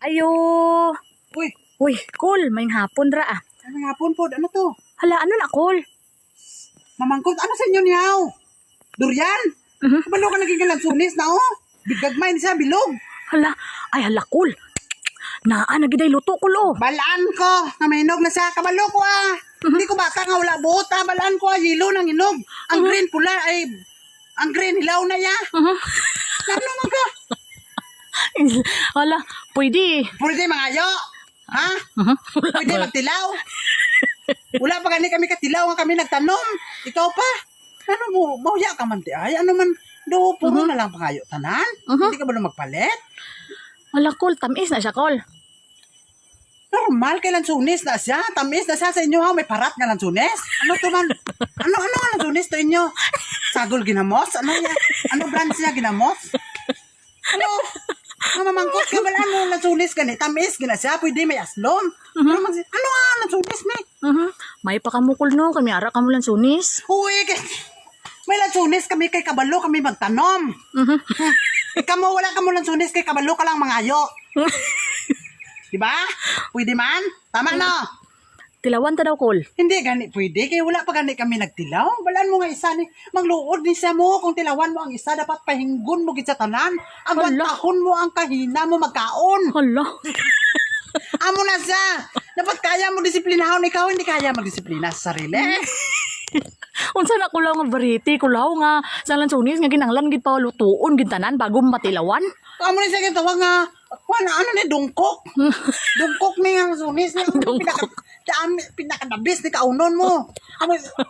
Ayo. Uy, Uy, Kol, may hapon ra ah. ano hapon po? Ano to? Hala, ano na, Kol? Mamangkot, ano sa inyo niyaw? Durian? Kabalo ka naging kalansunis na oh. Bigagmay ni siya, bilog. Hala, ay hala, Kol. Naa, nagiday luto, Kol, oh. Balaan ko, na may inog na siya. Kabalo ko ah. Hindi ko bata nga wala buot ah. Balaan ko ah, yelo ng inog. Ang green pula ay, ang green hilaw na ya. Ano mo ka? Hala, pwede. Pwede mga yo. Ha? Pwede magtilaw. Wala pa gani kami katilaw nga kami nagtanom. Ikaw pa. Ano mo, mauya ka man ti ay. Ano man, do, puro na lang pangayo tanan. Hindi ka ba na magpalit? Hala, Kol, tamis na siya, Kol. Normal kay lansunis na siya. Tamis na siya sa inyo ha. May parat nga lansunis. Ano to man? Ano nga lansunis to inyo? Sagol ginamos? Ano yan? Ano brand siya ginamos? Ano? Mamangkot ka ba lang mo lansunis gani? Tamis gina siya. Pwede may aslom. Ano nga lansunis may? May pa kamukol, no? Kami ara kamo lang sunis. Uy, may lansunis kami kay kabalo kami magtanom. Ikaw mo wala ka mo lansunis kay kabalo ka lang mangayo. Diba? Pwede man? Tama no? Tilawan ta daw, Kol. Hindi gani pwede kay wala pa gani kami nagtilaw. Balaan mo nga isa ni mangluod ni siya mo kung tilawan mo ang isa dapat pahinggon mo gid sa tanan. Ang tahon mo ang kahina mo magkaon. Hala. Amo na siya. Dapat kaya mo disiplinahon ikaw hindi kaya magdisiplina sa sarili. Unsa na kulaw nga variety, kulaw nga sa lansunis nga ginanglan gid pa lutuon gid tanan bago matilawan. Amo ni siya gitawag nga ano ni dungkok. Dungkok ni ang sunis ni pinakadabis ni kaunon mo.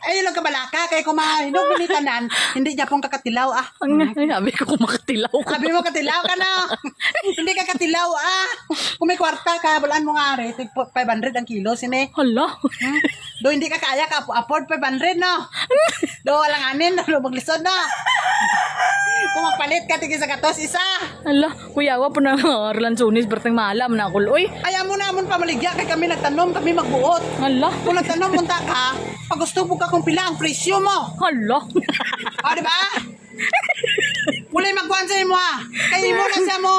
Ay lang kabalaka kay kumahinog ni tanan hindi niya pong kakatilaw ah. Sabi ko kung makatilaw ko. Sabi mo katilaw ka na. Hindi ka katilaw ah. Kung may kwarta ka balaan mo nga are 500 ang kilo sine. Hala. Do hindi ka kaya ka afford 500 no. Do walang anin do maglisod na. Kung magpalit ka tigil sa gatos isa. Hala, kuyawa po na lansunis bertang malam na Kol. Uy. Ay amo na amon pamaligya kay kami nagtanom kami magbuot. Hala. Kung nagtanom munta ka, pag gusto mo ka kung pila ang presyo mo. Hala. O, di ba? Muli magkuhan sa mo ah. Kaya mo na siya mo.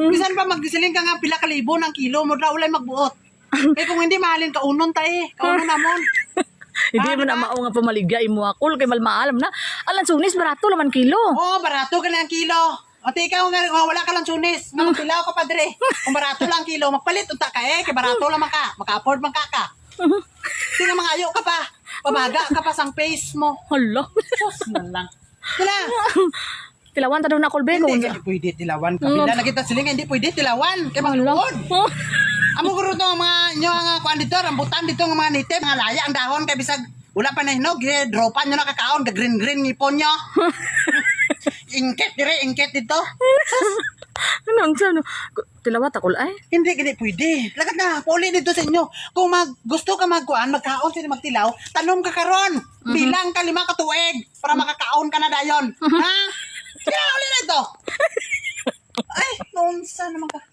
Bisan pa magdisiling ka nga pila kalibo ng kilo mo daw ulay magbuot. Kaya kung hindi mahalin ka unon tayo. Kaunon namon. Hindi mo na mao nga pamaligya imo Kol kay malmaalam na. Alan sunis barato laman kilo. Oo, barato ka na ang kilo. O ikaw nga wala ka lang sunis. Nga magpilaw ka padre. Kung barato lang ang kilo, magpalit unta ka eh. Kaya barato lang ka. Maka-afford man ka. Hindi nga mga ayo ka pa. Pamaga ka pa sang face mo. Hala. Sus na lang. Sila. Tilawan ta daw na Kol be kung Hindi pwede tilawan. Kapila nakita siling hindi pwede tilawan. Kaya magluod. Amo guro to mga inyo nga kuan dito, rambutan dito nga mga nitib, mga laya ang dahon kay bisag wala pa na hinog, dropan nyo na kakaon, ka green ngipon nyo. Ingket dito. Ano ang sano? Tilawat ako ay? Hindi gani pwede. Lagat na, puli dito sa inyo. Kung gusto ka magkuan, magkaon sila magtilaw, tanom ka karon. Bilang ka 5 ka tuig para makakaon ka na dayon. Ha? Kaya uli na ito. Ay, nonsa naman ka.